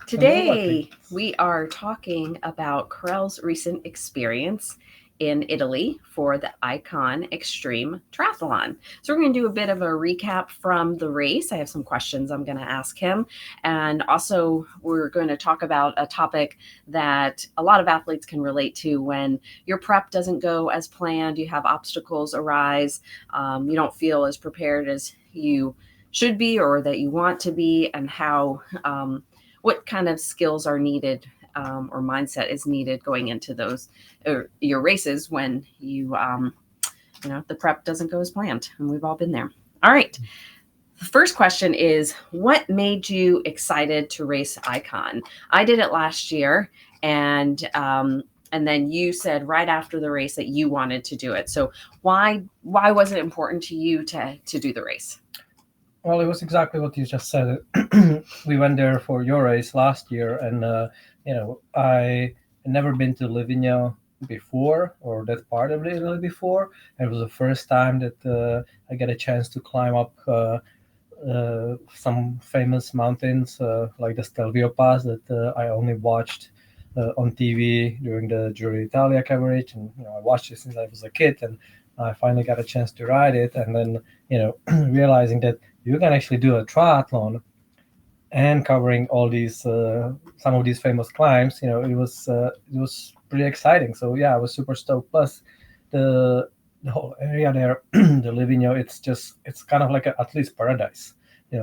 Today, we are talking about Karel's recent experience in Italy for the Icon Extreme Triathlon. So, we're going to do a bit of a recap from the race. I have some questions I'm going to ask him. And also, we're going to talk about a topic that a lot of athletes can relate to when your prep doesn't go as planned, you have obstacles arise, you don't feel as prepared as you should be or that you want to be, and how. What kind of skills are needed or mindset is needed going into those your races when the prep doesn't go as planned, and we've all been there. All right. The first question is, what made you excited to race Icon? I did it last year, and then you said right after the race that you wanted to do it. So why was it important to you to do the race? Well, it was exactly what you just said. We went there for your race last year, and I had never been to Livigno before, or that part of Italy before. And it was the first time that I get a chance to climb up some famous mountains like the Stelvio Pass that I only watched on TV during the Giro d'Italia coverage, and I watched it since I was a kid, and I finally got a chance to ride it, and then realizing that you can actually do a triathlon and covering all these some of these famous climbs. It was pretty exciting. So yeah, I was super stoked. Plus the the whole area there, the Livigno, it's kind of like an athlete's paradise.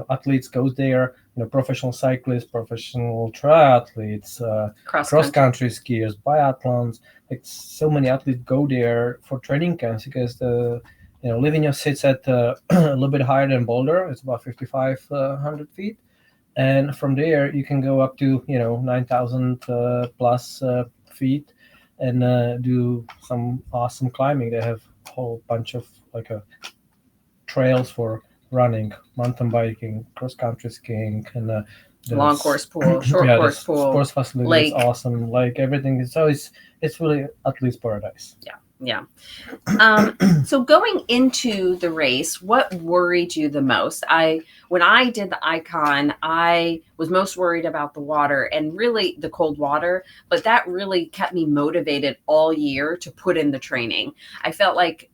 Athletes goes there. Professional cyclists, professional triathletes, cross country skiers, biathlons. Like so many athletes go there for training camps because the Livigno sits at a little bit higher than Boulder. It's about 5,500 feet, and from there you can go up to 9,000 plus feet and do some awesome climbing. They have a whole bunch of trails for running, mountain biking, cross country skiing, and Long course pool, short course pool, sports facility lake. is awesome. Like everything is, so it's really athlete's paradise. Yeah. So going into the race, what worried you the most? When I did the Icon, I was most worried about the water, and really the cold water, but that really kept me motivated all year to put in the training. I felt like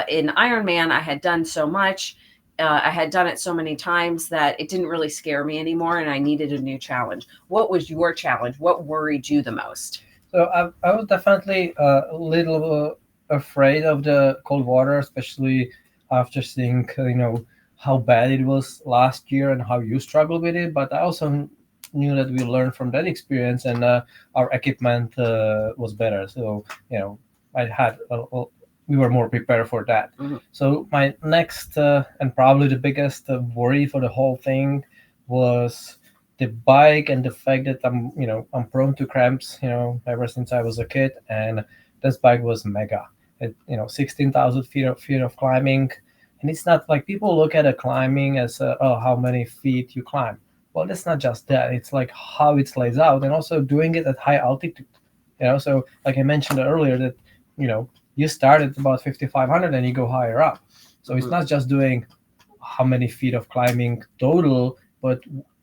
in Ironman, I had done so much. I had done it so many times that it didn't really scare me anymore, and I needed a new challenge. What was your challenge? What worried you the most? So I was definitely a little afraid of the cold water, especially after seeing how bad it was last year and how you struggled with it. But I also knew that we learned from that experience, and our equipment was better. So I had we were more prepared for that. Mhm. So my next and probably the biggest worry for the whole thing was the bike and the fact that I'm prone to cramps ever since I was a kid, and this bike was mega. 16,000 feet of climbing, and it's not like people look at a climbing as how many feet you climb. Well, it's not just that. It's like how it lays out, and also doing it at high altitude. So like I mentioned earlier that you start at about 5,500 and you go higher up. So it's Mhm. not just doing how many feet of climbing total, but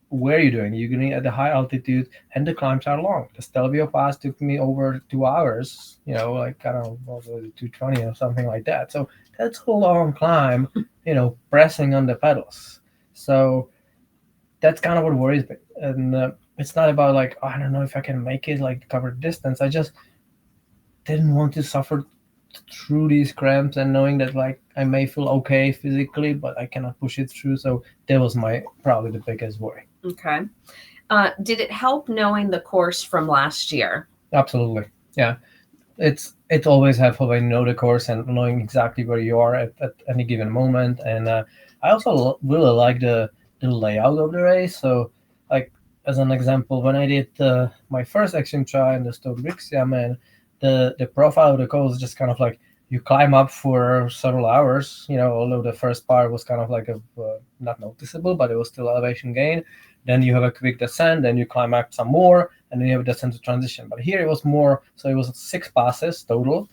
where you're doing. You're doing at the high altitude, and the climbs are long. The Stelvio Pass took me over 2 hours. Like I don't know, what was it, 220 or something like that. So that's a long climb. Pressing on the pedals. So that's kind of what worries me. And it's not about like, oh, I don't know if I can make it like cover distance. I just didn't want to suffer through these cramps, and knowing that like I may feel okay physically, but I cannot push it through. So that was my probably the biggest worry. Okay. Did it help knowing the course from last year? Absolutely, yeah. It's always helpful when you know the course and knowing exactly where you are at any given moment. And I also really like the layout of the race. So like as an example, when I did my first action try in the Stoke Brixia, man, the profile of the course is just kind of like you climb up for several hours. Although the first part was kind of like a not noticeable, but it was still elevation gain. Then you have a quick descent, then you climb up some more, and then you have a descent to transition. But here it was more, so it was 6 passes total,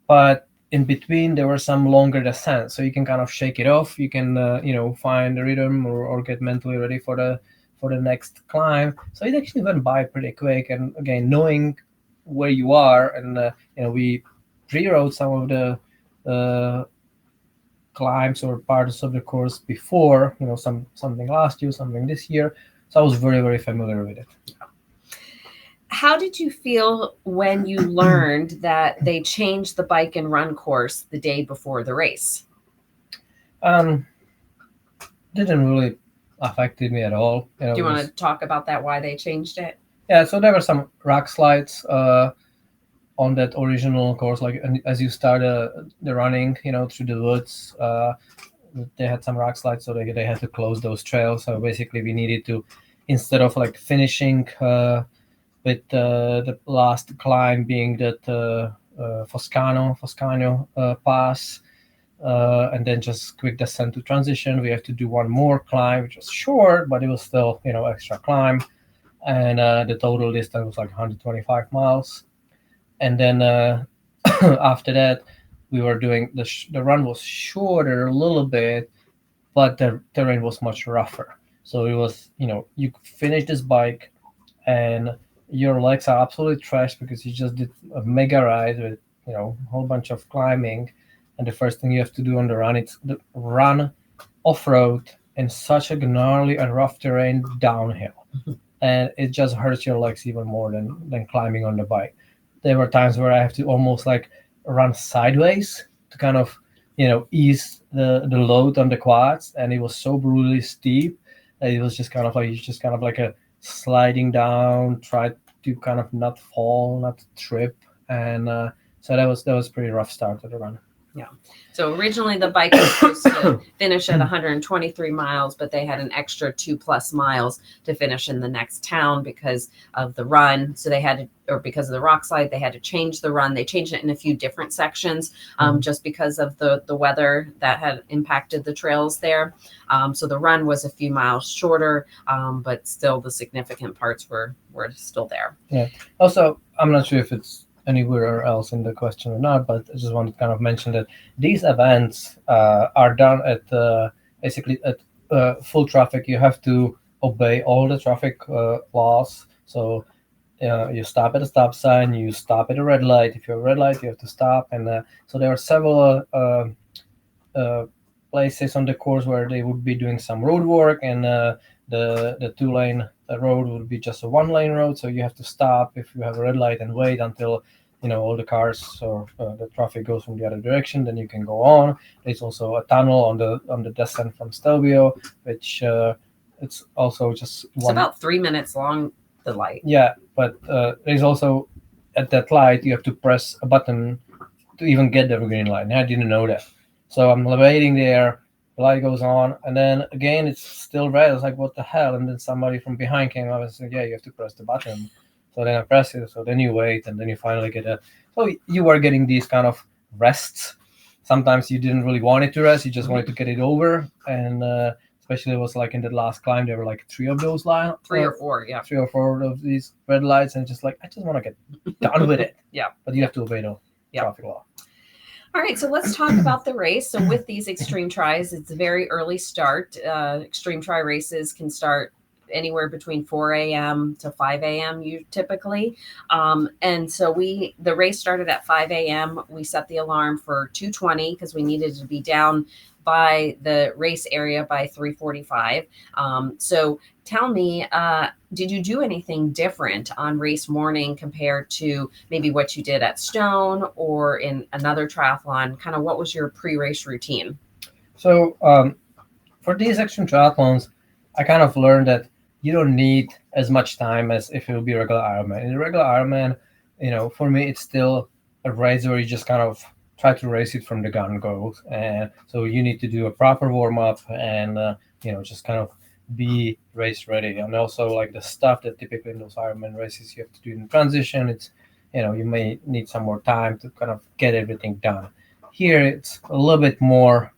but in between there were some longer descents, so you can kind of shake it off. You can find the rhythm or get mentally ready for for the next climb. So it actually went by pretty quick. And again, knowing where you are, and we pre-rode some of the climbs or parts of the course before, something last year, something this year. So I was very, very familiar with it. How did you feel when you learned that they changed the bike and run course the day before the race? Didn't really affected me at all. Do you want to talk about that, why they changed it? Yeah, so there were some rock slides on that original course, like as you start the running, through the woods. They had some rock slides, so they had to close those trails. So basically, we needed to, instead of like finishing with the last climb being that Foscano pass, and then just quick descent to transition, we have to do one more climb, which was short, but it was still extra climb, and the total distance was like 125 miles. And then after that, we were doing the run was shorter a little bit, but the terrain was much rougher. So it was, you finish this bike and your legs are absolutely trashed because you just did a mega ride with, a whole bunch of climbing. And the first thing you have to do on the run is run off-road in such a gnarly and rough terrain downhill. And it just hurts your legs even more than climbing on the bike. There were times where I have to almost like run sideways to kind of, ease the load on the quads. And it was so brutally steep that it was just kind of like a sliding down, try to kind of not fall, not trip. And so that was pretty rough start to the run. Yeah. So originally the bike was supposed to finish at 123 miles, but they had an extra 2+ miles to finish in the next town because of the run. So they had to, or because of the rock slide, they had to change the run. They changed it in a few different sections, just because of the weather that had impacted the trails there. So the run was a few miles shorter, but still the significant parts were still there. Yeah. Also, I'm not sure if it's anywhere else in the question or not, but I just wanted to kind of mention that these events are done at basically at full traffic. You have to obey all the traffic laws. So you stop at a stop sign, you stop at a red light. If you're a red light, you have to stop. And so there are several places on the course where they would be doing some road work, and the 2-lane road would be just a 1-lane road. So you have to stop if you have a red light and wait until all the cars or the traffic goes from the other direction. Then you can go on. There's also a tunnel on the descent from Stelvio, which it's also just it's about 3 minutes long, the light. Yeah, but there's also at that light you have to press a button to even get the green light. And I didn't know that. So I'm waiting there, the light goes on, and then again it's still red. I was like, what the hell? And then somebody from behind came up and said, yeah, you have to press the button. So then I press it, so then you wait, and then you finally get so you are getting these kind of rests. Sometimes you didn't really want it to rest, you just wanted to get it over. And especially it was like in the last climb, there were like 3 of those lines. 3 or 4, yeah. 3 or 4 of these red lights, and just like, I just want to get done with it. Yeah. But you have to obey the traffic law. All right, so let's talk about the race. So with these XTRIs, it's a very early start. XTRI races can start anywhere between 4 a.m. to 5 a.m. you typically. And so the race started at 5 a.m. We set the alarm for 2:20 because we needed to be down by the race area by 3:45. So tell me, did you do anything different on race morning compared to maybe what you did at Stone or in another triathlon? Kind of what was your pre-race routine? So for these extreme triathlons, I kind of learned that you don't need as much time as if it would be a regular Ironman. In a regular Ironman, for me, it's still a race where you just kind of try to race it from the gun go. And so you need to do a proper warm-up and, just kind of be race ready. And also like the stuff that typically in those Ironman races you have to do in transition, it's, you may need some more time to kind of get everything done. Here, it's a little bit more,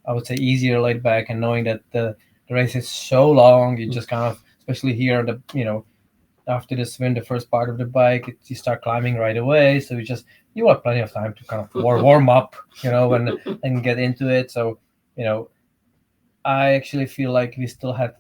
I would say, easier, laid back, and knowing that the race is so long, you just kind of, especially here, after the swim, the first part of the bike, you start climbing right away. So you have plenty of time to kind of warm up, and get into it. So, I actually feel like we still had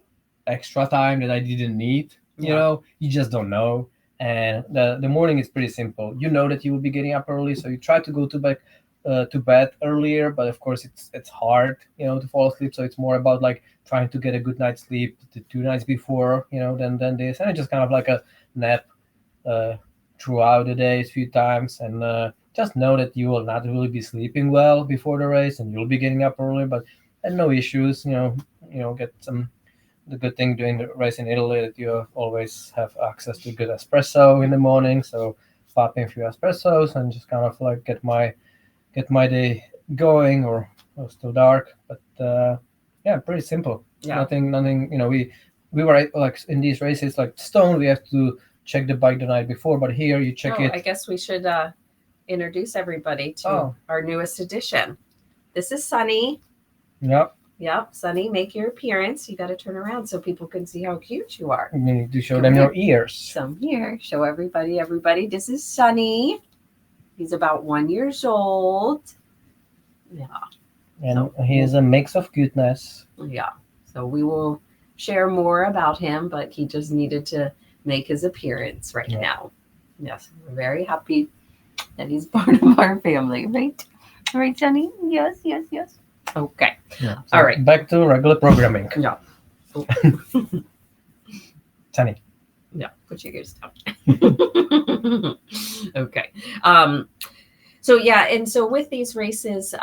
extra time that I didn't need. Yeah. You just don't know. And the morning is pretty simple. You know that you will be getting up early, so you try to go to bed earlier. But of course, it's hard, to fall asleep. So it's more about like trying to get a good night's sleep the 2 nights before, than this, and it's just kind of like a nap uh, throughout the day a few times, and just know that you will not really be sleeping well before the race, and you'll be getting up early, but and no issues. Get some. The good thing doing the race in Italy that you always have access to good espresso in the morning. So popping a few espressos and just kind of like get my day going, or it's still dark, but yeah, pretty simple. Yeah. Nothing. We were like in these races like Stone, we have to check the bike the night before, but here you check it. I guess we should introduce everybody to our newest edition. This is Sunny. Yep. Yep, Sunny, make your appearance. You got to turn around so people can see how cute you are. You need to show them your ears. So here, show everybody. This is Sunny. He's about 1 year old. Yeah. And he is a mix of cuteness. Yeah. So we will share more about him, but he just needed to make his appearance right now. Yes, we're very happy that he's part of our family, right? Right, Sunny? Yes. Okay. Yeah, so all right. Back to regular programming. Yeah. Sunny. Yeah. Put your ears down. Okay. So yeah, and so with these races,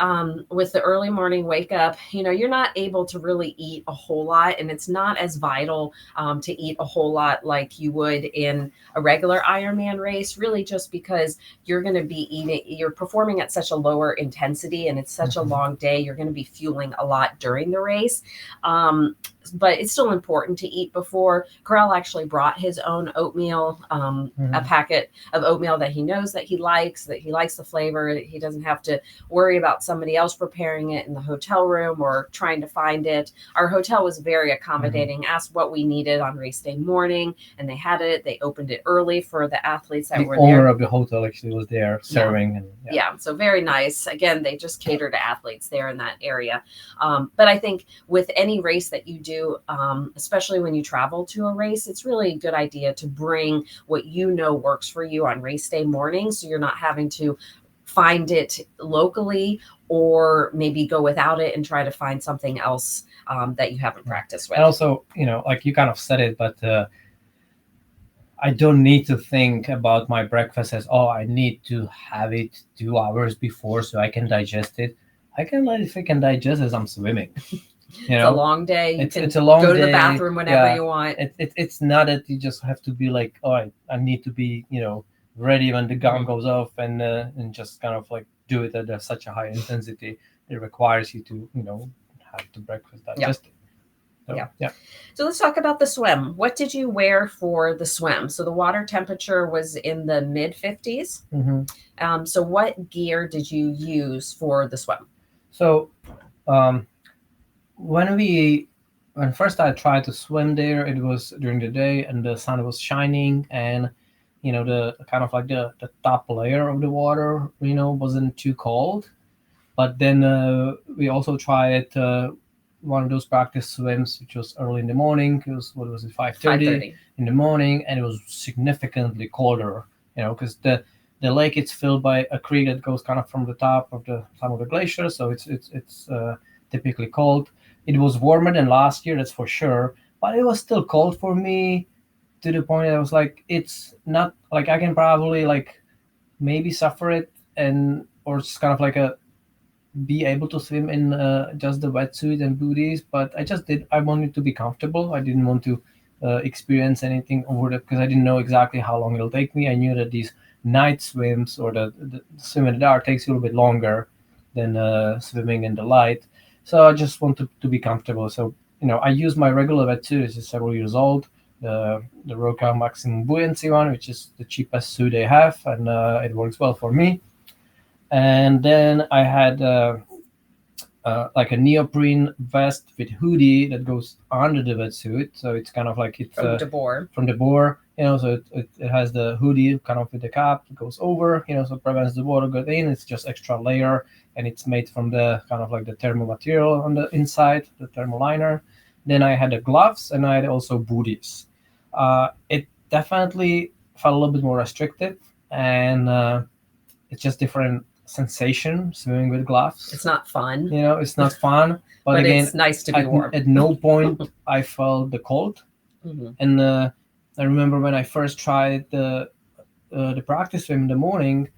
with the early morning wake up, you're not able to really eat a whole lot, and it's not as vital to eat a whole lot like you would in a regular Ironman race, really just because you're going to be you're performing at such a lower intensity, and it's such a long day. You're going to be fueling a lot during the race. But it's still important to eat before. Karel actually brought his own oatmeal, a packet of oatmeal that he knows that he likes the flavor. He doesn't have to worry about somebody else preparing it in the hotel room or trying to find it. Our hotel was very accommodating, asked what we needed on race day morning, and they had it. They opened it early for the athletes that were there. The owner of the hotel actually was there serving. So very nice. Again, they just cater to athletes there in that area. But I think with any race that you do, especially when you travel to a race, it's really a good idea to bring what works for you on race day morning, so you're not having to find it locally or maybe go without it and try to find something else that you haven't practiced with. And also, like you kind of said it, but I don't need to think about my breakfast as, I need to have it 2 hours before so I can digest it. I can let it freaking digest as I'm swimming. It's a long day. It's a long day. Go to the bathroom whenever you want. It's not that you just have to be like, I need to be, ready when the gun goes off and just kind of like do it at such a high intensity. It requires you to, have the breakfast digested. So, So let's talk about the swim. What did you wear for the swim? So the water temperature was in the mid 50s. So what gear did you use for the swim? So, when first I tried to swim there, it was during the day and the sun was shining, and the kind of like the top layer of the water wasn't too cold. But then we also tried one of those practice swims, which was early in the morning. It was 5:30 in the morning, and it was significantly colder, because the lake is filled by a creek that goes kind of from the top of some of the glaciers, so it's typically cold. It was warmer than last year, that's for sure, but it was still cold for me, to the point that I was like, it's not like I can probably like maybe suffer it or just kind of like be able to swim in just the wetsuit and booties. But I wanted to be comfortable. I didn't want to experience anything over there because I didn't know exactly how long it'll take me. I knew that these night swims or the swim in the dark takes a little bit longer than swimming in the light. So I just wanted to be comfortable. So, I used my regular wetsuit. This is several years old, the Roka Maximum Buoyancy one, which is the cheapest suit they have, and it works well for me. And then I had like a neoprene vest with hoodie that goes under the wetsuit. So it's kind of like it's from the bore, so it has the hoodie kind of with the cap that goes over, so it prevents the water going in. It's just extra layer, and it's made from the kind of like the thermal material on the inside, the thermal liner. Then I had the gloves, and I had also booties. It definitely felt a little bit more restrictive, and it's just different sensation swimming with gloves. It's not fun, It's not fun. But but again, it's nice to be warm. at no point I felt the cold. Mhm. And I remember when I first tried the practice swim in the morning,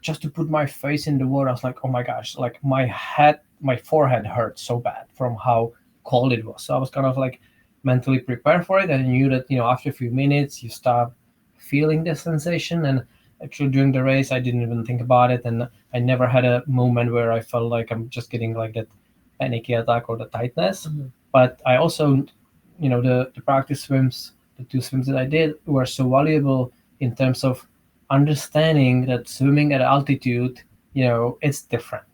just to put my face in the water, I was like, oh my gosh, like my forehead hurt so bad from how cold it was. So I was kind of like mentally prepared for it, and I knew that after a few minutes you start feeling the sensation. And actually during the race, I didn't even think about it, and I never had a moment where I felt like I'm just getting like that panicky attack or the tightness. Mhm. But I also, the practice swims, the two swims that I did were so valuable in terms of understanding that swimming at altitude, it's different,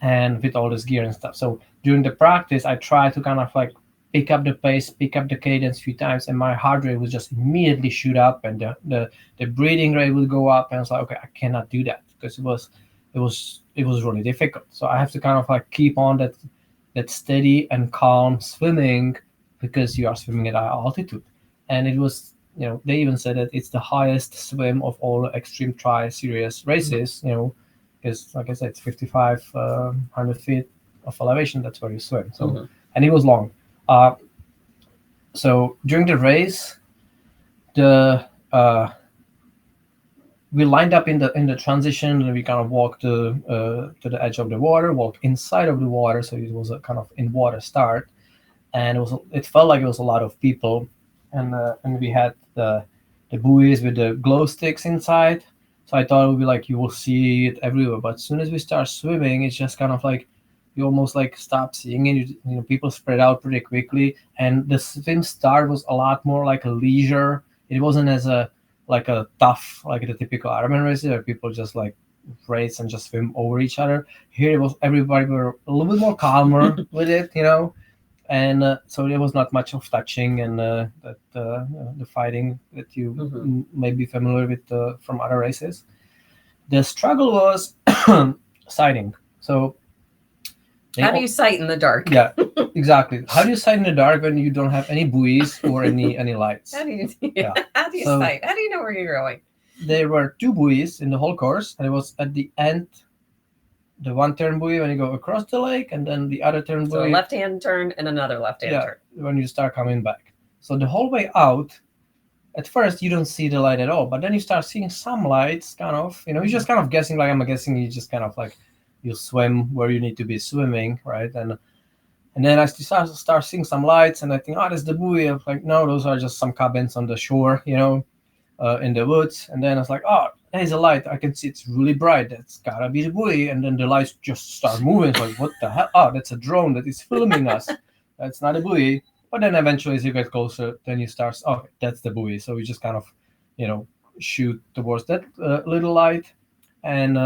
and with all this gear and stuff. So during the practice, I tried to kind of like pick up the pace, pick up the cadence a few times, and my heart rate would just immediately shoot up, and the breathing rate would go up, and I was like, okay, I cannot do that, because it was really difficult. So I have to kind of like keep on that steady and calm swimming, because you are swimming at high altitude. And it was, they even said that it's the highest swim of all XTRI series races, because like I said, it's 5,500 feet of elevation. That's where you swim. So, Mhm. and it was long. Uh, so during the race, the we lined up in the transition, and we kind of walked to the edge of the water, walked inside of the water, so it was a kind of in water start, and it felt like it was a lot of people, and we had the buoys with the glow sticks inside. So I thought it would be like you will see it everywhere, but as soon as we start swimming, it's just kind of like you almost like stop seeing it. People spread out pretty quickly, and the swim start was a lot more like a leisure. It wasn't as a tough like the typical Ironman races where people just like race and just swim over each other. Here it was everybody were a little bit more calmer with it. And so there was not much of touching and the fighting that you Mhm. may be familiar with from other races. The struggle was sighting. So How do you sight in the dark? yeah, exactly. How do you sight in the dark when you don't have any buoys or any lights? How do you Yeah. how do you So- sight? How do you know where you're going? There were two buoys in the whole course, and it was at the end, the one turn buoy when you go across the lake, and then the other turn So a buoy left-hand turn and another left-hand yeah, turn. when you start coming back. So the whole way out, at first you don't see the light at all, but then you start seeing some lights, kind of. You're just kind of guessing. Like I'm guessing, you just kind of like you swim where you need to be swimming, right? And then I start seeing some lights, and I think, oh, that's the buoy. I'm like, no, those are just some cabins on the shore, in the woods. And then I was like, oh, there's a light. I can see it's really bright. That's gotta be the buoy. And then the lights just start moving. It's like, what the hell? Oh, that's a drone that is filming us. That's not a buoy. But then eventually, as you get closer, then you start, oh, that's the buoy. So we just kind of, shoot towards that little light. And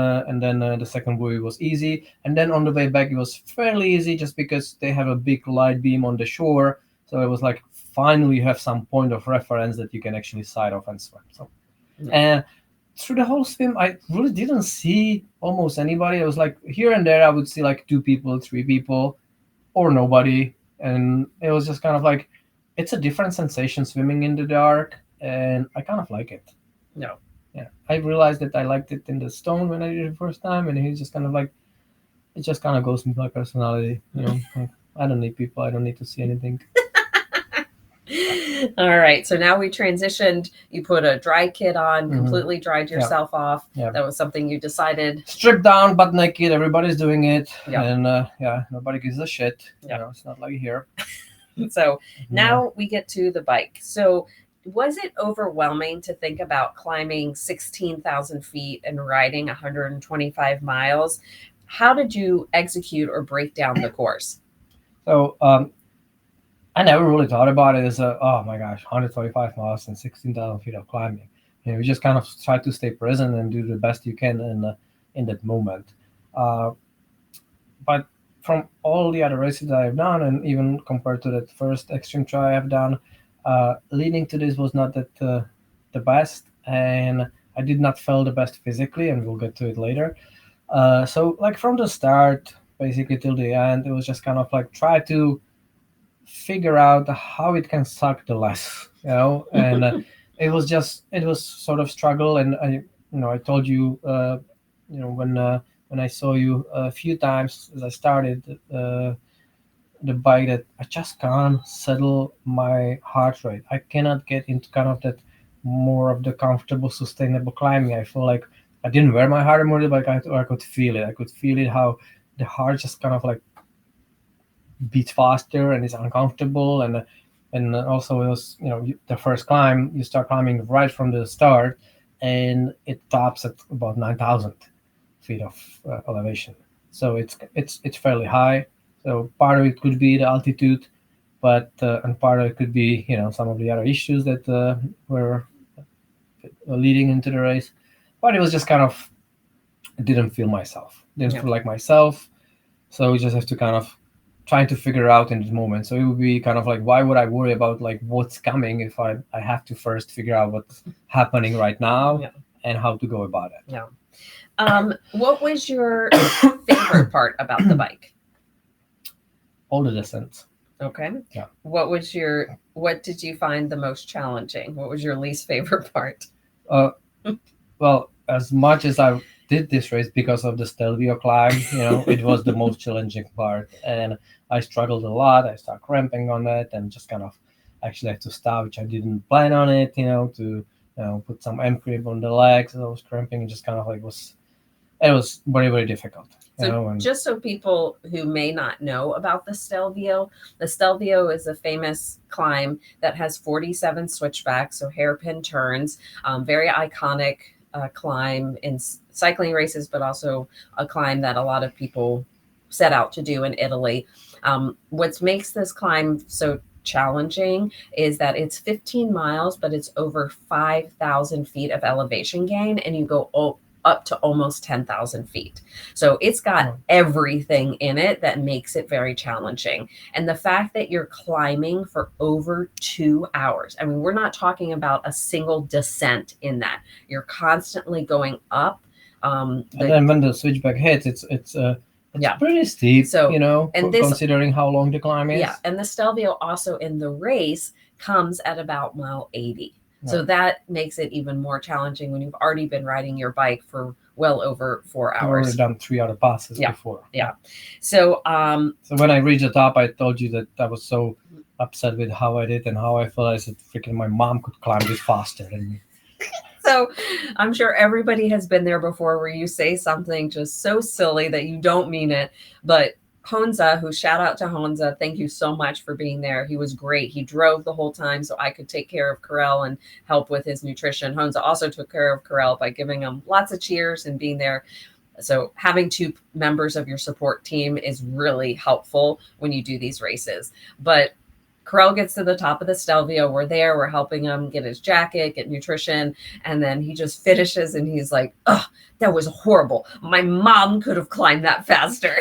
then the second buoy was easy. And then on the way back, it was fairly easy just because they have a big light beam on the shore. So it was like, finally you have some point of reference that you can actually sight off and swim. So, and through the whole swim, I really didn't see almost anybody. I was like, here and there, I would see like 2 people, 3 people, or nobody. And it was just kind of like, it's a different sensation swimming in the dark, and I kind of like it. No. Yeah, I realized that I liked it in the stone when I did it the first time, and he's just kind of like, it just kind of goes with my personality. Like, I don't need people. I don't need to see anything. All right. So now we transitioned. You put a dry kit on, Mhm. completely dried yourself off. Yeah. That was something you decided. Stripped down, butt naked. Everybody's doing it, Yeah. and nobody gives a shit. Yeah. It's not like here. So now we get to the bike. So was it overwhelming to think about climbing 16,000 feet and riding 125 miles? How did you execute or break down the course? So I never really thought about it as oh my gosh, 125 miles and 16,000 feet of climbing. You just kind of try to stay present and do the best you can in that moment. But from all the other races that I've done, and even compared to that first extreme try I've done, leading to this was not that the best, and I did not feel the best physically, and we'll get to it later. So like from the start, basically till the end, it was just kind of like try to figure out how it can suck the less, and it was sort of struggle. And I told you, when I saw you a few times as I started the bike, that I just can't settle my heart rate. I cannot get into kind of that more of the comfortable, sustainable climbing. I feel like I didn't wear my heart more, but I could feel it. I could feel it how the heart just kind of like beats faster and is uncomfortable. And also it was, the first climb, you start climbing right from the start, and it tops at about 9,000 feet of elevation. So it's fairly high. So part of it could be the altitude, but and part of it could be, some of the other issues that were leading into the race. But it was just kind of, didn't feel myself, didn't Yeah. feel like myself. So we just have to kind of trying to figure out in this moment. So it would be kind of like, why would I worry about like what's coming if I have to first figure out what's happening right now Yeah. and how to go about it. Yeah. What was your favorite part about the bike? All the descents. Okay. Yeah. What did you find the most challenging? What was your least favorite part? Uh, well, as much as I did this race because of the Stelvio climb, it was the most challenging part, and I struggled a lot. I started cramping on it, and just kind of actually had to stop, which I didn't plan on it. To put some M crib on the legs. I was cramping, and just kind of like it was very, very difficult. So, just so people who may not know about the Stelvio is a famous climb that has 47 switchbacks, so hairpin turns, very iconic climb in cycling races, but also a climb that a lot of people set out to do in Italy. What makes this climb so challenging is that it's 15 miles, but it's over 5,000 feet of elevation gain, and you go up to almost 10,000 feet. So it's got everything in it that makes it very challenging. And the fact that you're climbing for over 2 hours, I mean, we're not talking about a single descent in that. You're constantly going up. And then when the switchback hits, it's pretty steep, So, and this, considering how long the climb is. Yeah, and the Stelvio also in the race comes at about mile 80. So that makes it even more challenging when you've already been riding your bike for well over 4 hours. I've already done 3 other passes before. Yeah. So so when I reached the top, I told you that I was so upset with how I did and how I felt. I said, freaking my mom could climb this faster than me. So I'm sure everybody has been there before where you say something just so silly that you don't mean it, but Honza, who shout out to Honza, thank you so much for being there. He was great. He drove the whole time so I could take care of Karel and help with his nutrition. Honza also took care of Karel by giving him lots of cheers and being there. So having two members of your support team is really helpful when you do these races. But Karel gets to the top of the Stelvio. We're there. We're helping him get his jacket, get nutrition. And then he just finishes and he's like, oh, that was horrible. My mom could have climbed that faster.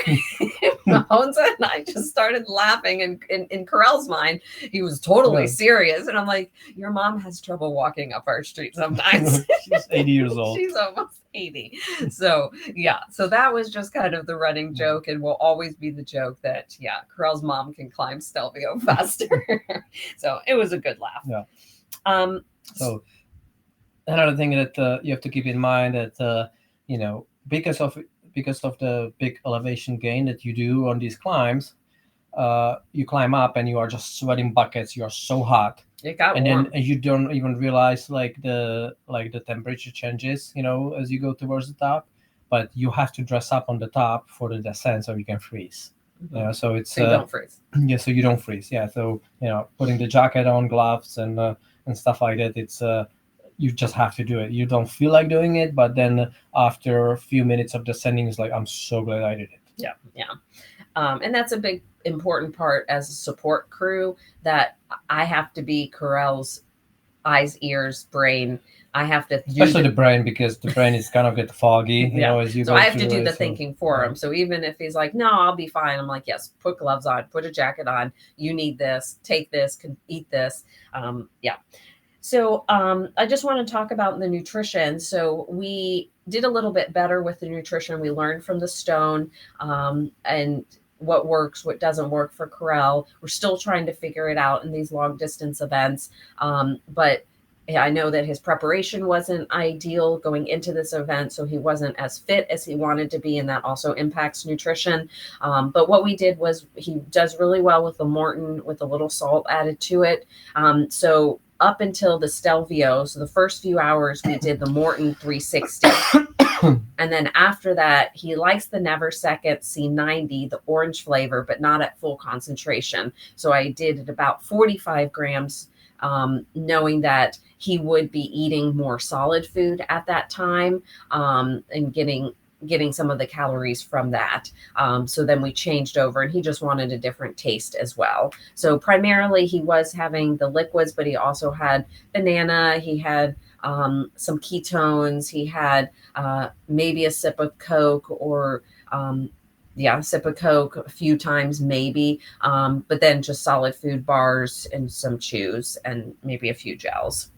Honza and I just started laughing. And in Karel's mind, he was totally serious. And I'm like, your mom has trouble walking up our street sometimes. She's 80 years old. She's almost 80. So, yeah. So that was just kind of the running joke, and will always be the joke that, Karel's mom can climb Stelvio faster. So it was a good laugh. Yeah. So another thing that you have to keep in mind that, because of the big elevation gain that you do on these climbs, you climb up and you are just sweating buckets. You are so hot. It got and warm. Then you don't even realize like the temperature changes, as you go towards the top. But you have to dress up on the top for the descent so you can freeze. Mm-hmm. So it's so you don't freeze. Yeah, so you don't freeze. Yeah, so putting the jacket on, gloves, and stuff like that. It's you just have to do it. You don't feel like doing it, but then after a few minutes of descending, it's like, I'm so glad I did it. Yeah. And that's a big important part as a support crew, that I have to be Karel's eyes, ears, brain. I have to especially the brain, because the brain is kind of get foggy, as you so go I have to through do it, the thinking for him. So even if he's like, no, I'll be fine, I'm like, yes, put gloves on, put a jacket on, you need this, take this, can eat this. So I just want to talk about the nutrition. So we did a little bit better with the nutrition we learned from the stone, and what works, what doesn't work for Karel. We're still trying to figure it out in these long distance events. But I know that his preparation wasn't ideal going into this event, so he wasn't as fit as he wanted to be, and that also impacts nutrition. But what we did was he does really well with the Morton with a little salt added to it. So up until the Stelvio, so the first few hours, we did the Morton 360. And then after that, he likes the Never Second C90, the orange flavor, but not at full concentration. So I did it about 45 grams, knowing that he would be eating more solid food at that time, and getting some of the calories from that. So then we changed over, and he just wanted a different taste as well. So primarily he was having the liquids, but he also had banana. He had some ketones. He had maybe a sip of Coke, or a sip of Coke a few times maybe, but then just solid food bars and some chews and maybe a few gels.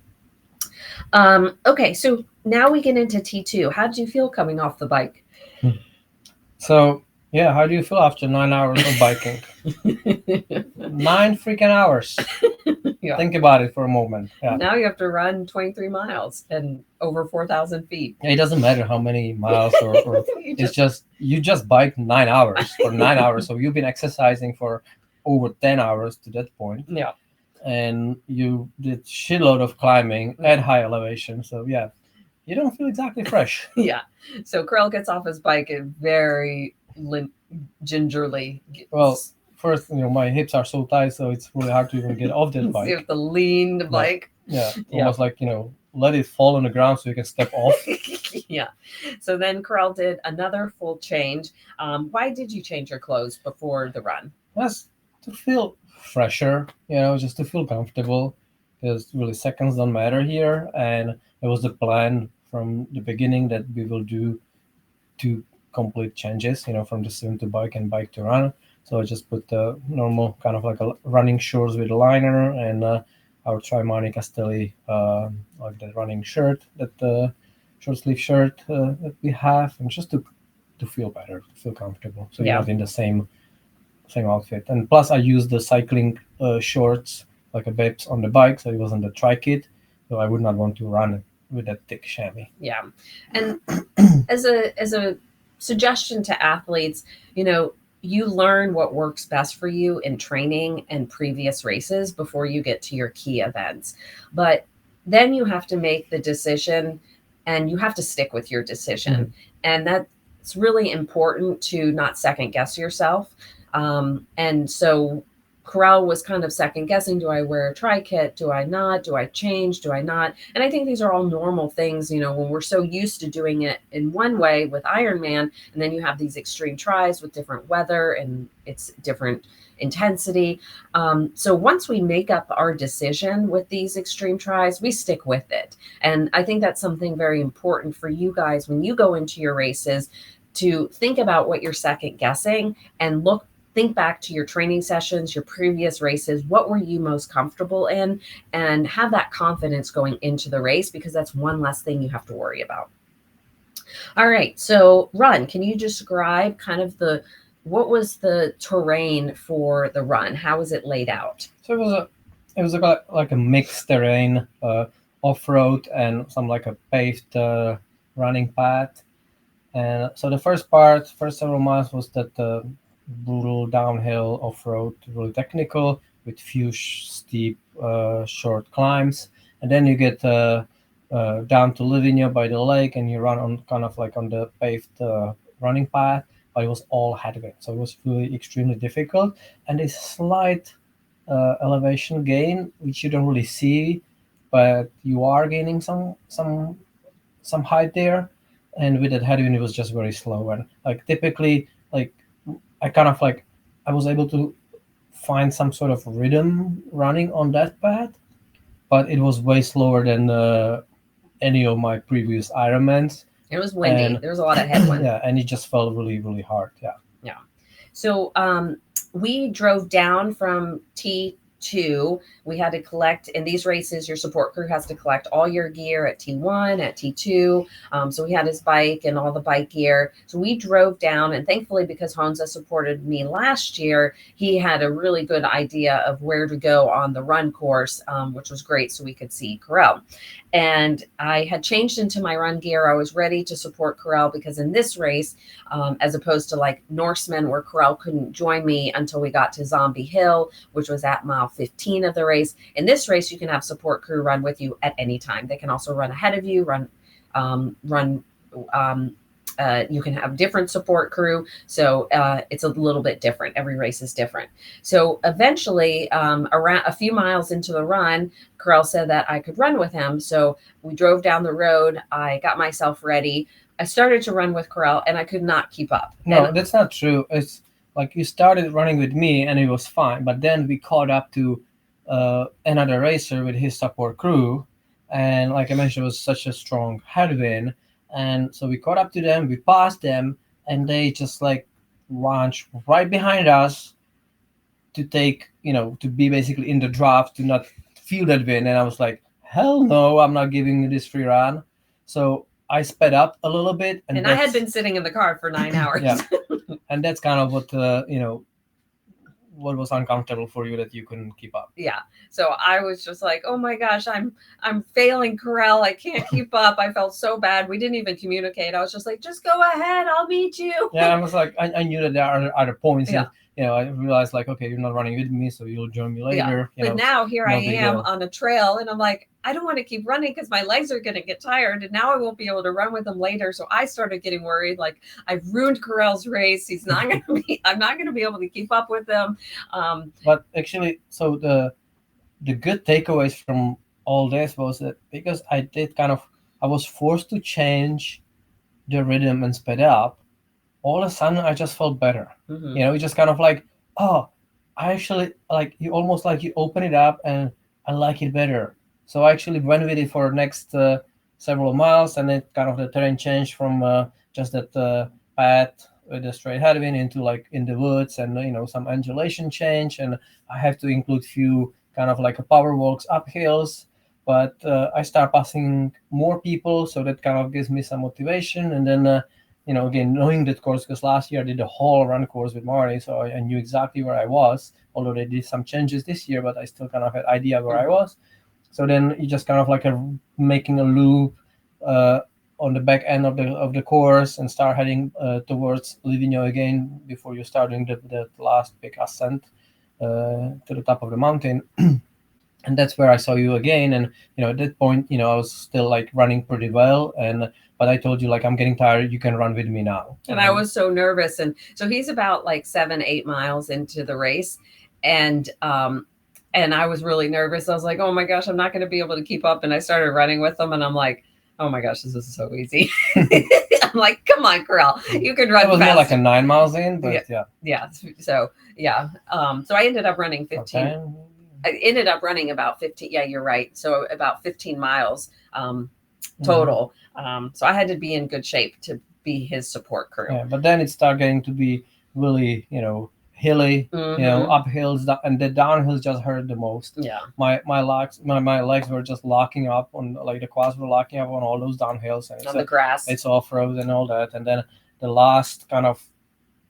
Okay, so now we get into T2. How did you feel coming off the bike? So, yeah, how do you feel after 9 hours of biking? 9 freaking hours. Yeah. Think about it for a moment. Yeah. Now you have to run 23 miles and over 4,000 feet. It doesn't matter how many miles or it's just you just bike 9 hours for 9 hours. So you've been exercising for over 10 hours to that point. Yeah. And you did shitload of climbing at high elevation. So yeah, you don't feel exactly fresh. Yeah. So Karel gets off his bike and very gingerly. Well, first, my hips are so tight, so it's really hard to even get off this bike. You have to lean the bike. Yeah. Almost like, let it fall on the ground so you can step off. Yeah. So then Karel did another full change. Why did you change your clothes before the run? Just to feel fresher, just to feel comfortable, because really seconds don't matter here. And it was the plan from the beginning that we will do 2 complete changes, from the swim to bike and bike to run. So I just put the normal kind of like a running shorts with a liner and our XTRI Castelli, like the running shirt, that short sleeve shirt that we have, and just to feel better, to feel comfortable. So you're not in the same outfit. And plus I used the cycling shorts like a Babes on the bike, so it wasn't the tri kit, so I would not want to run with that thick chamois. Yeah. And as a suggestion to athletes, you learn what works best for you in training and previous races before you get to your key events. But then you have to make the decision, and you have to stick with your decision. Mm-hmm. And that's really important to not second guess yourself. And so Karel was kind of second guessing, do I wear a tri kit? Do I not? Do I change? Do I not? And I think these are all normal things, when we're so used to doing it in one way with Ironman, and then you have these extreme tries with different weather and it's different intensity. So once we make up our decision with these extreme tries, we stick with it. And I think that's something very important for you guys when you go into your races, to think about what you're second guessing and think back to your training sessions, your previous races. What were you most comfortable in? And have that confidence going into the race, because that's one less thing you have to worry about. All right. So run, can you describe kind of what was the terrain for the run? How was it laid out? So it was like a mixed terrain, off-road and some like a paved running path. And so the first several miles was that brutal downhill off-road, really technical with few steep short climbs, and then you get down to Livigno by the lake, and you run on kind of like on the paved running path, but it was all headwind, so it was really extremely difficult, and a slight elevation gain which you don't really see, but you are gaining some height there. And with that headwind, it was just very slow, and like typically, like I was able to find some sort of rhythm running on that path, but it was way slower than any of my previous Ironmans. It was windy. There was a lot of headwind. Yeah, and it just felt really, really hard. Yeah. Yeah. So we drove down from T T2. We had to collect in these races. Your support crew has to collect all your gear at T1, at T2. So he had his bike and all the bike gear. So we drove down, and thankfully, because Honza supported me last year, he had a really good idea of where to go on the run course, which was great. So we could see Karel. And I had changed into my run gear. I was ready to support Karel because in this race, as opposed to like Norseman, where Karel couldn't join me until we got to Zombie Hill, which was at mile 15 of the race. In this race, you can have support crew run with you at any time. They can also run ahead of you, you can have different support crew. So it's a little bit different. Every race is different. So eventually, around a few miles into the run, Karel said that I could run with him. So we drove down the road. I got myself ready. I started to run with Karel, and I could not keep up. No, And that's not true. It's like you started running with me and it was fine, but then we caught up to another racer with his support crew, and like I mentioned, it was such a strong headwind, and so we caught up to them, we passed them, and they just like launched right behind us to take, to be basically in the draft to not feel that wind, and I was like, hell no, I'm not giving you this free run. So I sped up a little bit, and I had been sitting in the car for 9 hours. Yeah. And that's kind of what what was uncomfortable for you, that you couldn't keep up. Yeah. So I was just like, oh my gosh, I'm failing Karel. I can't keep up. I felt so bad. We didn't even communicate. I was just like, just go ahead. I'll meet you. Yeah, I was like, I knew that there are other points. Yeah. And, I realized like, okay, you're not running with me, so you'll join me later. Yeah. But now here no I big am deal. on a trail, and I'm like, I don't want to keep running because my legs are going to get tired, and now I won't be able to run with them later. So I started getting worried. Like, I've ruined Karel's race. He's not going to be. I'm not going to be able to keep up with him. But actually, so the good takeaways from all this was that because I was forced to change the rhythm and sped up. All of a sudden, I just felt better. Mm-hmm. You just kind of like, oh, I actually like you, almost like you open it up and I like it better. So I actually went with it for the next several miles, and then kind of the terrain changed from just that path with a straight headwind into like in the woods, and some undulation change, and I have to include few kind of like a power walks up hills. But I start passing more people, so that kind of gives me some motivation, and then. Again, knowing that course, because last year I did the whole run course with Marty, so I knew exactly where I was, although they did some changes this year, but I still kind of had idea where I was. So then you just kind of like making a loop on the back end of the course and start heading towards Livigno again before you start doing the last big ascent to the top of the mountain. And that's where I saw you again. And, at that point, I was still like running pretty well. But I told you, like, I'm getting tired. You can run with me now. And I was so nervous. And so he's about like 7-8 miles into the race. And I was really nervous. I was like, oh my gosh, I'm not going to be able to keep up. And I started running with him, and I'm like, oh my gosh, this is so easy. I'm like, come on, Karel, you can run. It was faster. more like a 9 miles in, but yeah. So yeah. So I ended up running 15. Okay. I ended up running about 15. Yeah, you're right. So about 15 miles total. So I had to be in good shape to be his support crew. Yeah, but then it started getting to be really, hilly, up hills, and the downhills just hurt the most. Yeah. My legs were just locking up on, like, the quads were locking up on all those downhills, and on the grass. It's off-road and all that. And then the last kind of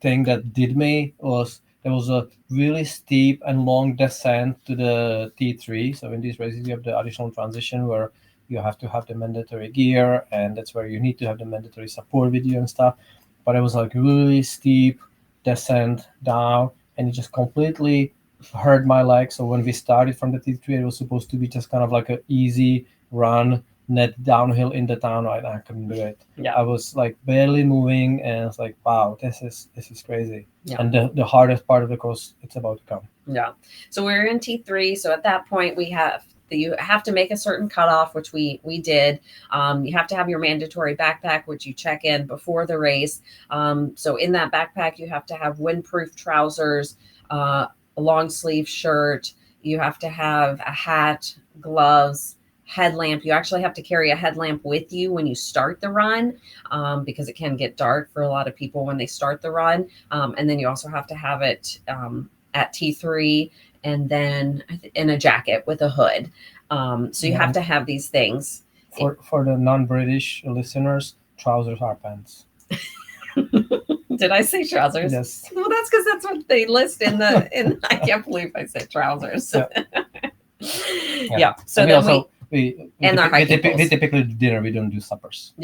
thing that did me was there was a really steep and long descent to the T3. So in these races, you have the additional transition where you have to have the mandatory gear, and that's where you need to have the mandatory support with you and stuff. But it was like really steep descent down, and it just completely hurt my legs. So when we started from the T3, it was supposed to be just kind of like an easy run, net downhill in the town. I couldn't do it. Yeah. I was like barely moving, and it's like, wow, this is crazy. Yeah. And the hardest part of the course, it's about to come. Yeah. So we're in T3. So at that point, you have to make a certain cutoff, which we did. You have to have your mandatory backpack, which you check in before the race. So in that backpack, you have to have windproof trousers, a long sleeve shirt. You have to have a hat, gloves, headlamp. You actually have to carry a headlamp with you when you start the run, because it can get dark for a lot of people when they start the run. And then you also have to have it at T3. and then in a jacket with a hood. So you Yeah, have to have these things. for the non-British listeners, trousers are pants. Did I say trousers? Yes. Well, that's because that's what they list in the. In I can't believe I said trousers. Yeah. Yeah. So and we then also and our hiking we poles. typically do dinner. We don't do suppers.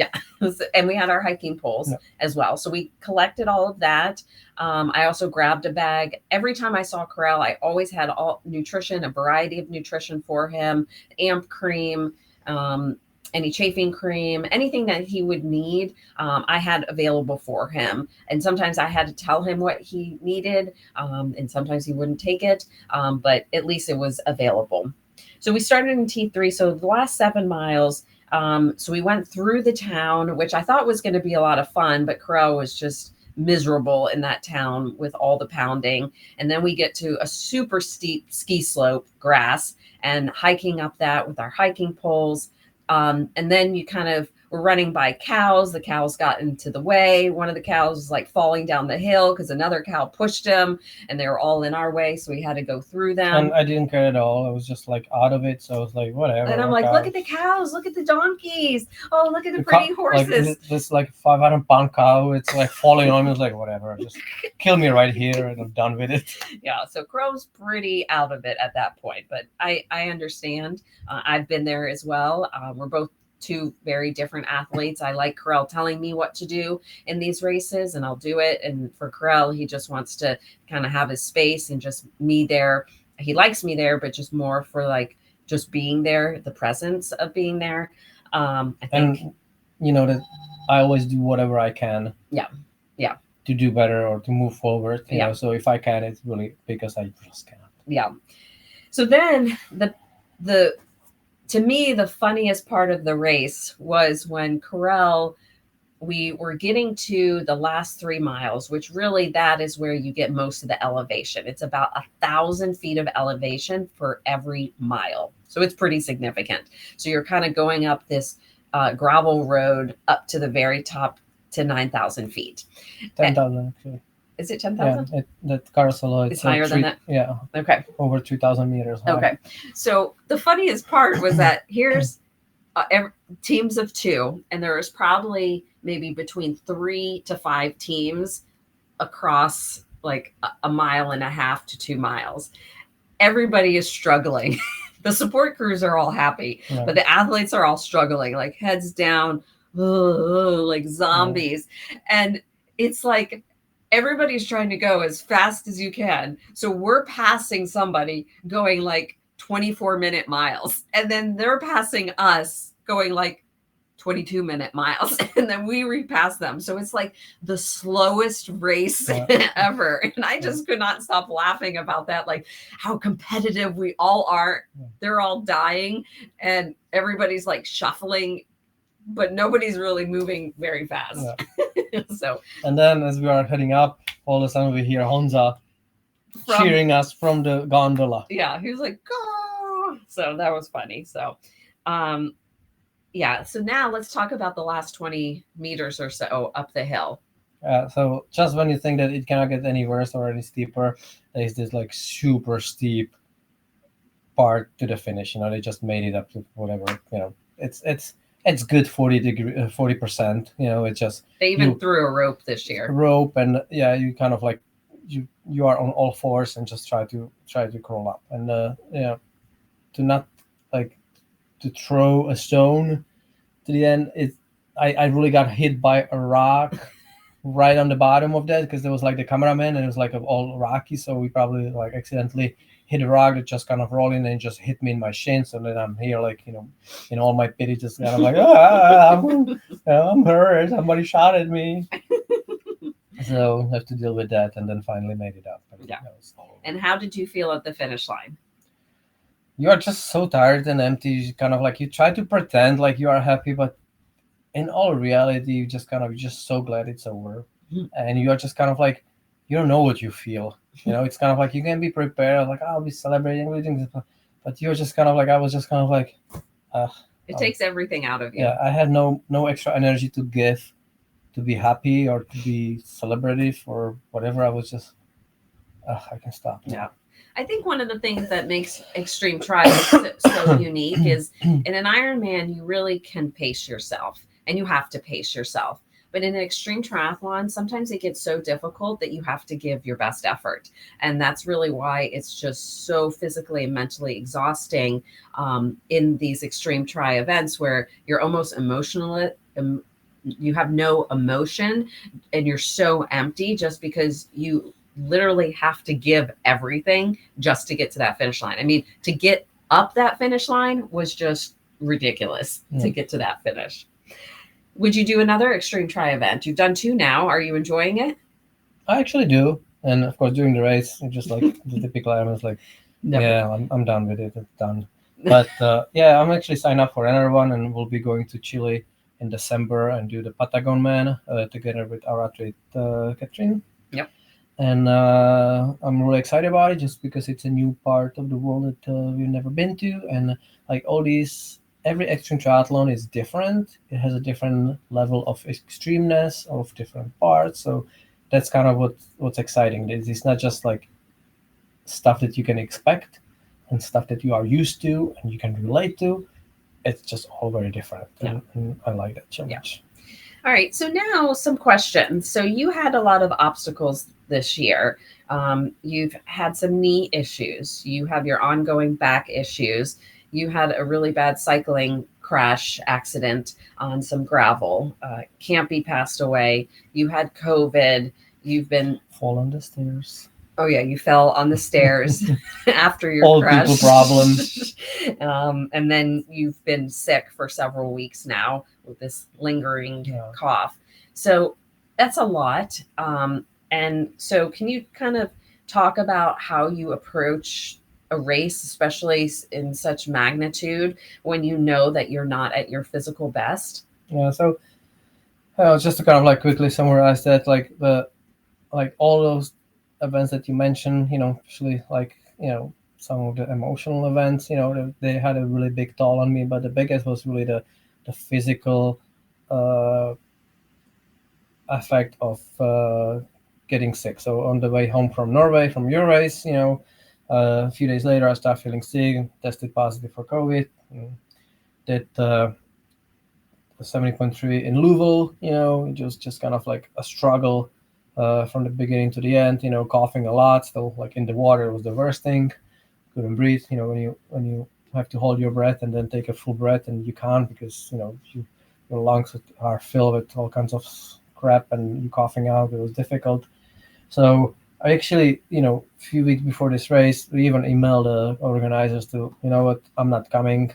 And we had our hiking poles Yeah. as well. So we collected all of that. I also grabbed a bag. Every time I saw Karel, I always had all nutrition, a variety of nutrition for him, amp cream, any chafing cream, anything that he would need, I had available for him. And sometimes I had to tell him what he needed, and sometimes he wouldn't take it, but at least it was available. So we started in T3. So the last 7 miles, so we went through the town, which I thought was going to be a lot of fun, but Karel was just miserable in that town with all the pounding. And then we get to a super steep ski slope, grass, and hiking up that with our hiking poles. And then you kind of were running by cows. The cows got into the way. One of the cows was like falling down the hill because another cow pushed him, and they were all in our way. So we had to go through them. And I didn't care at all. I was just like out of it. So I was like, whatever. And I'm like, look at the cows, look at the donkeys. Oh, look at the pretty horses. Like this like 500-pound cow. It's like falling on me. I was like, whatever, just kill me right here, and I'm done with it. Yeah. So Crow's pretty out of it at that point, but I understand. I've been there as well. We're both two very different athletes. I like Karel telling me what to do in these races, and I'll do it. And for Karel, he just wants to kind of have his space and just me there. He likes me there, but just more for like just being there, the presence of being there. I think, and you know that I always do whatever I can. Yeah. To do better or to move forward. You know, so if I can, it's really because I just cannot. Yeah. So then the to me, the funniest part of the race was when Karel, we were getting to the last 3 miles, which really that is where you get most of the elevation. It's about 1,000 feet of elevation for every mile. So it's pretty significant. So you're kind of going up this gravel road up to the very top to 9,000 feet. 10,000 actually. Is it 10,000? Yeah, that Carousel, it's higher than that? Yeah. Okay. Over 2,000 meters high. Okay. So the funniest part was that here's teams of 2, and there was probably maybe between 3 to 5 teams across like a mile and a half to 2 miles. Everybody is struggling. The support crews are all happy, but the athletes are all struggling, like heads down, like zombies. And it's like everybody's trying to go as fast as you can. So we're passing somebody going like 24-minute miles, and then they're passing us going like 22-minute miles, and then we repass them. So it's like the slowest race ever. And I just could not stop laughing about that, like how competitive we all are. They're all dying and everybody's like shuffling, but nobody's really moving very fast. So, and then as we are heading up, all of a sudden we hear Honza cheering us from the gondola. Yeah, he was like, go. So that was funny. So so now let's talk about the last 20 meters or so up the hill. So just when you think that it cannot get any worse or any steeper, there's this like super steep part to the finish. You know, they just made it up to whatever, you know, it's good 40%. You know, it's just they even threw a rope this year. Rope, and you kind of like you are on all fours and just try to crawl up, and to not like to throw a stone to the end. I really got hit by a rock right on the bottom of that, because there was like the cameraman and it was like all rocky, so we probably like accidentally hit a rock that just kind of rolled in and just hit me in my shin. So then I'm here like, you know, in all my pity, just kind of like, I'm hurt, somebody shot at me. So I have to deal with that, and then finally made it up. And how did you feel at the finish line? You are just so tired and empty. You kind of like, you try to pretend like you are happy, but in all reality, you're just so glad it's over. And you are just kind of like, you don't know what you feel. You know, it's kind of like you can be prepared, like I'll be celebrating everything, but you're just kind of like, I was just kind of like, it takes everything out of you. Yeah, I had no extra energy to give, to be happy or to be celebrative or whatever. I was just, I can stop now. Yeah. I think one of the things that makes extreme tri so unique is in an Ironman, you really can pace yourself and you have to pace yourself. But in an extreme triathlon, sometimes it gets so difficult that you have to give your best effort. And that's really why it's just so physically and mentally exhausting in these extreme tri events where you're almost emotional. You have no emotion and you're so empty just because you literally have to give everything just to get to that finish line. I mean, to get up that finish line was just ridiculous to get to that finish. Would you do another extreme tri event? You've done two now. Are you enjoying it? I actually do. And of course, during the race, it's just like the typical Ironman, like, Never. yeah, I'm done with it. It's done. But yeah, I'm actually signed up for another one, and we'll be going to Chile in December and do the Patagon Man together with our athlete Catherine. Yep. And I'm really excited about it just because it's a new part of the world that we've never been to, and like all these, every extreme triathlon is different. It has a different level of extremeness of different parts. So that's kind of what's exciting. It's not just like stuff that you can expect and stuff that you are used to and you can relate to. It's just all very different, and I like that so much. All right, so now some questions. So you had a lot of obstacles this year. You've had some knee issues. You have your ongoing back issues. You had a really bad cycling crash accident on some gravel. Campy passed away. You had COVID. You've been Fall on the stairs. Oh yeah, you fell on the stairs after your Old crash. people problems. And then you've been sick for several weeks now with this lingering cough. So that's a lot. And so can you kind of talk about how you approach a race, especially in such magnitude, when you know that you're not at your physical best? Yeah. So just to kind of like quickly summarize that, like all those events that you mentioned, especially like some of the emotional events, they had a really big toll on me. But the biggest was really the physical effect of getting sick. So on the way home from Norway, from your race, a few days later, I started feeling sick, tested positive for COVID, did 70.3 in Louisville, it was just kind of like a struggle from the beginning to the end, coughing a lot, still like in the water was the worst thing, couldn't breathe, when you have to hold your breath and then take a full breath and you can't because, your lungs are filled with all kinds of crap and you coughing out, it was difficult. So I actually, a few weeks before this race, we even emailed the organizers to, what, I'm not coming,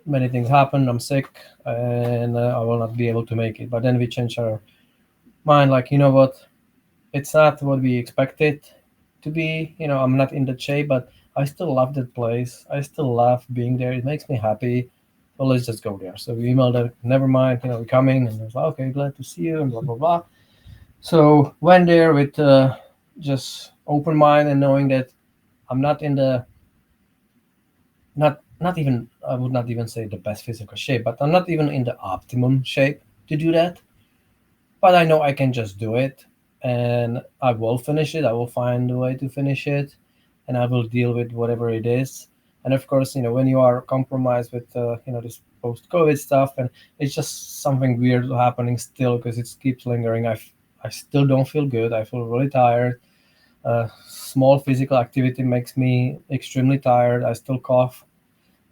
many things happened, I'm sick, and I will not be able to make it. But then we changed our mind, like, what, it's not what we expected to be. I'm not in the shape, but I still love that place. I still love being there. It makes me happy. So let's just go there. So we emailed her, never mind, we're coming. And I was like, okay, glad to see you, and blah, blah, blah. So went there with just open mind and knowing that I'm not in the, not even, I would not even say the best physical shape, but I'm not even in the optimum shape to do that. But I know I can just do it, and I will finish it. I will find a way to finish it, and I will deal with whatever it is. And of course, when you are compromised with this post-COVID stuff, and it's just something weird happening still because it keeps lingering. I still don't feel good. I feel really tired. Small physical activity makes me extremely tired. I still cough,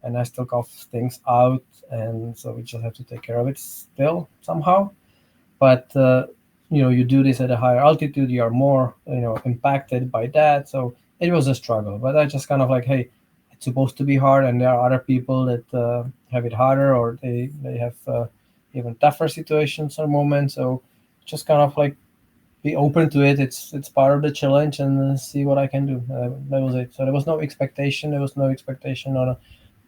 and I still cough things out, and so we just have to take care of it still somehow. But you do this at a higher altitude, you are more impacted by that. So it was a struggle, but I just kind of like, hey, it's supposed to be hard, and there are other people that have it harder, or they have even tougher situations or moments. So just kind of like be open to it. It's part of the challenge, and see what I can do. That was it. So there was no expectation. There was no expectation on a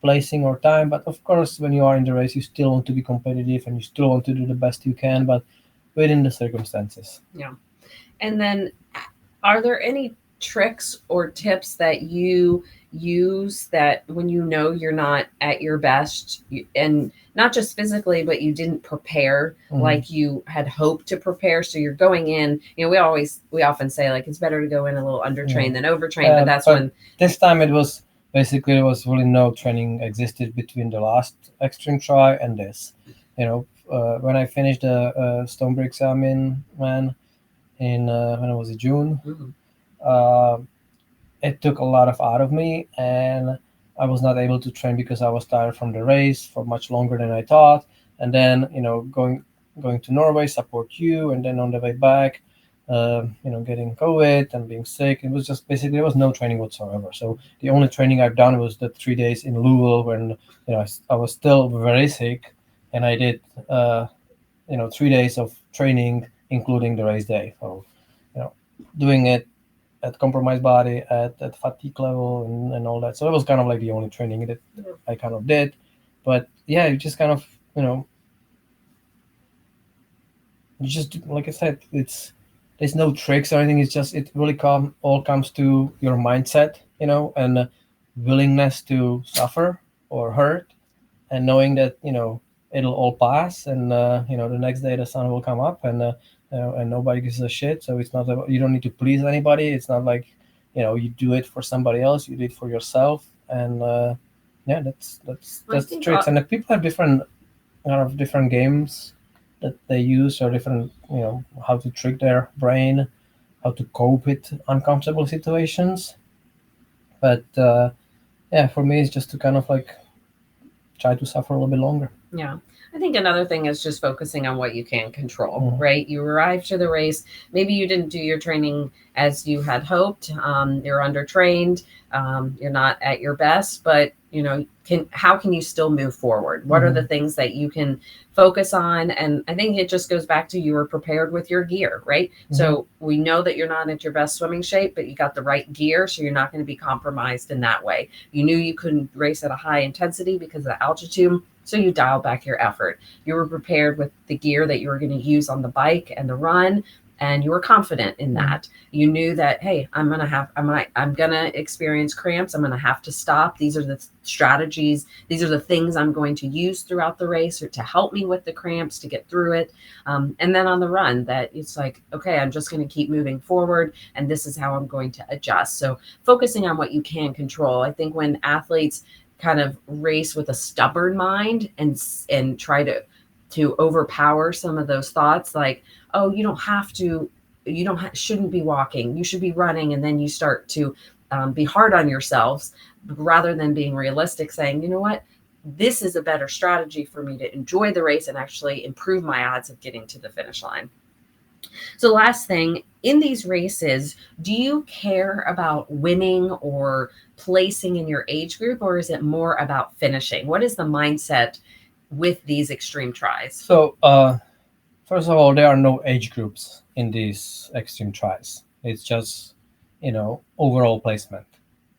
placing or time. But of course, when you are in the race, you still want to be competitive and you still want to do the best you can, but within the circumstances. Yeah. And then are there any tricks or tips that you use that when you know you're not at your best, and not just physically, but you didn't prepare Mhm. like you had hoped to prepare, so you're going in, we often say like it's better to go in a little Yeah. undertrained than overtrained, but that's But when this time it was basically there was really no training existed between the last extreme try and this. When I finished the Stonebridge exam, man, in when was it, June? Mhm. Uh, it took a lot of out of me, and I was not able to train because I was tired from the race for much longer than I thought. And then going to Norway, support you, and then on the way back, getting COVID and being sick. It was just basically there was no training whatsoever. So the only training I've done was the 3 days in Louisville when I was still very sick, and I did 3 days of training, including the race day. So you know, doing it at compromised body, at fatigue level, and all that. So it was kind of like the only training that I kind of did. But yeah, you just kind of, you just, like I said, there's no tricks or anything. It's just, it really all comes to your mindset, and willingness to suffer or hurt, and knowing that it'll all pass, and the next day the sun will come up, and nobody gives a shit. So it's not about, you don't need to please anybody. It's not like you do it for somebody else. You do it for yourself, and yeah, I that's the think tricks. And if people have different kind of different games that they use, or different how to trick their brain, how to cope with uncomfortable situations. But yeah, for me it's just to kind of like try to suffer a little bit longer. Yeah. I think another thing is just focusing on what you can control, Mhm. right? You arrive to the race. Maybe you didn't do your training as you had hoped. You're undertrained. You're not at your best, but how can you still move forward? What are the Mhm. things that you can focus on? And I think it just goes back to you were prepared with your gear, right? Mhm. So we know that you're not at your best swimming shape, but you got the right gear, so you're not going to be compromised in that way. You knew you couldn't race at a high intensity because of the altitude, so you dial back your effort. You were prepared with the gear that you were going to use on the bike and the run, and you were confident in Mhm. that. You knew that, hey, I'm gonna experience cramps. I'm gonna have to stop. These are the strategies. These are the things I'm going to use throughout the race or to help me with the cramps to get through it. And then on the run, that it's like, okay, I'm just going to keep moving forward, and this is how I'm going to adjust. So focusing on what you can control. I think when athletes kind of race with a stubborn mind and try to overpower some of those thoughts, like, oh, you don't shouldn't be walking, you should be running, and then you start to be hard on yourselves rather than being realistic, saying, you know what, this is a better strategy for me to enjoy the race and actually improve my odds of getting to the finish line. So, last thing, in these races, do you care about winning or placing in your age group, or is it more about finishing? What is the mindset with these extreme tries? So, first of all, there are no age groups in these extreme tries. It's just, overall placement.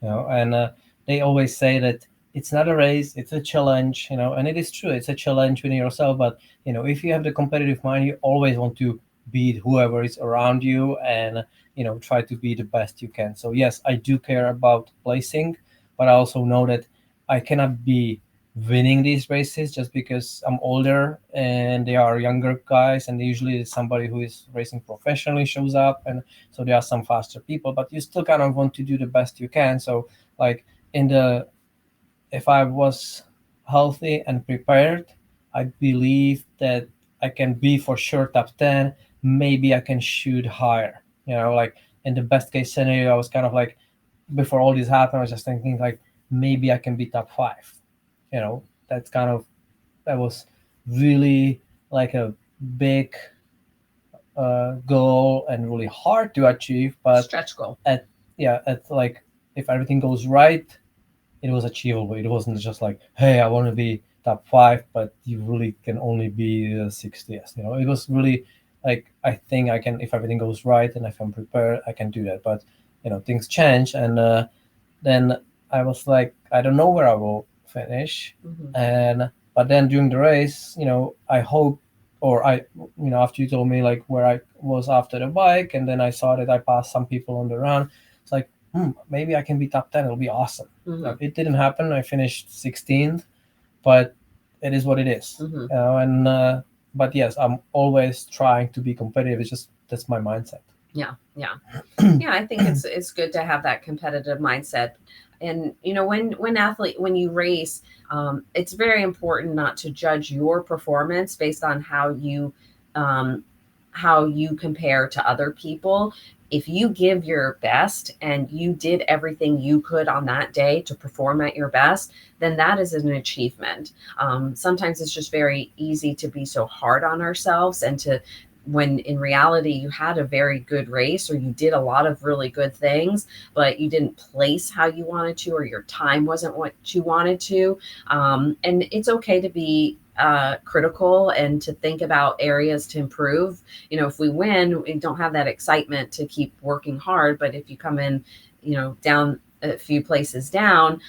And they always say that it's not a race, it's a challenge. And it is true, it's a challenge within yourself. But if you have the competitive mind, you always want to beat whoever is around you, and try to be the best you can. So yes, I do care about placing, but I also know that I cannot be winning these races just because I'm older and they are younger guys, and usually somebody who is racing professionally shows up, and so there are some faster people, but you still kind of want to do the best you can. So like in the if I was healthy and prepared, I believe that I can be for sure top 10. Maybe I can shoot higher. Like in the best case scenario, I was kind of like, before all this happened, I was just thinking like maybe I can be top 5. That's kind of, that was really like a big goal and really hard to achieve. But Stretch goal. at yeah, at like if everything goes right, it was achievable. It wasn't just like, hey, I want to be top 5, but you really can only be 60th. It was really like, I think I can, if everything goes right and if I'm prepared, I can do that. But things change, and then I was like, I don't know where I will finish. Mhm. And but then during the race, I hope, or after you told me like where I was after the bike, and then I saw that I passed some people on the run. it's like, maybe I can be top 10. It'll be awesome. Mhm. It didn't happen. I finished 16th, but it is what it is. Mhm. And but yes, I'm always trying to be competitive. It's just that's my mindset. Yeah, yeah, yeah. I think it's good to have that competitive mindset, and when you race, it's very important not to judge your performance based on um, how you compare to other people. If you give your best and you did everything you could on that day to perform at your best, then that is an achievement. Sometimes it's just very easy to be so hard on ourselves and to when in reality you had a very good race or you did a lot of really good things, but you didn't place how you wanted to, or your time wasn't what you wanted to. And it's okay to be critical and to think about areas to improve. If we win, we don't have that excitement to keep working hard. But if you come in, down a few places down,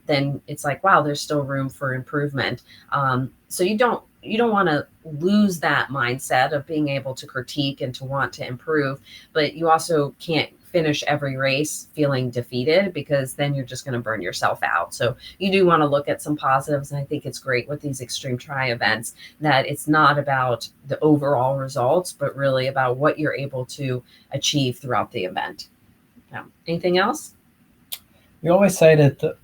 then it's like, wow, there's still room for improvement. So you don't want to lose that mindset of being able to critique and to want to improve, but you also can't finish every race feeling defeated, because then you're just going to burn yourself out. So you do want to look at some positives, and I think it's great with these extreme tri events that it's not about the overall results, but really about what you're able to achieve throughout the event. Anything else? We always say that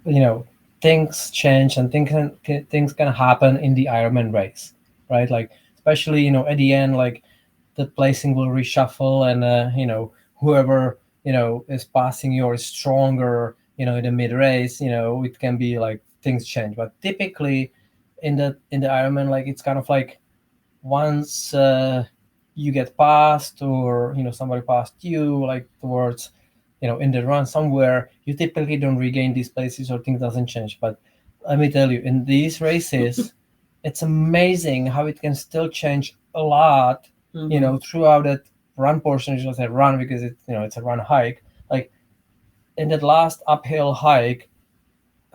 you know things change and things can happen in the Ironman race, right? Like especially at the end, like the placing will reshuffle, and whoever is passing you or is stronger in the mid race, it can be like things change. But typically in the Ironman, like it's kind of like once you get passed, or somebody passed you, like towards in the run somewhere, you typically don't regain these places or things doesn't change. But let me tell you, in these races it's amazing how it can still change a lot Mm-hmm. throughout that run portion. Just say run because it's a run hike. Like in that last uphill hike,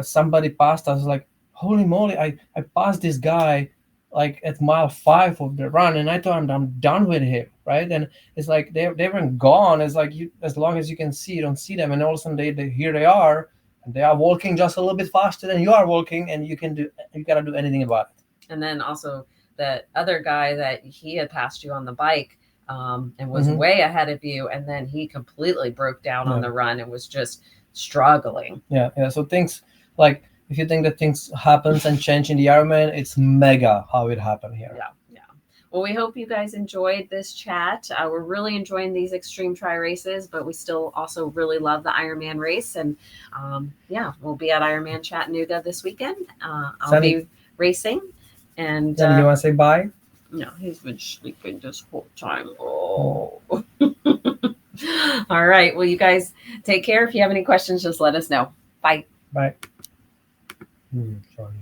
somebody passed us, like, holy moly, I passed this guy like at mile 5 of the run, and I thought I'm done with him, right? And it's like they weren't gone. It's like you, as long as you can see, you don't see them, and all of a sudden they here they are, and they are walking just a little bit faster than you are walking, and you gotta do anything about it. And then also that other guy that he had passed you on the bike, and was way ahead of you, and then he completely broke down on the run and was just struggling. Yeah. So things like, if you think that things happens and change in the Ironman, it's mega how it happened here. Yeah. Well, we hope you guys enjoyed this chat. We're really enjoying these extreme tri races, but we still also really love the Ironman race. And we'll be at Ironman Chattanooga this weekend. I'll be racing. And Then you want to say bye? No, he's been sleeping this whole time. Oh. All right. Well, you guys take care. If you have any questions, just let us know. Bye. Bye. Sorry.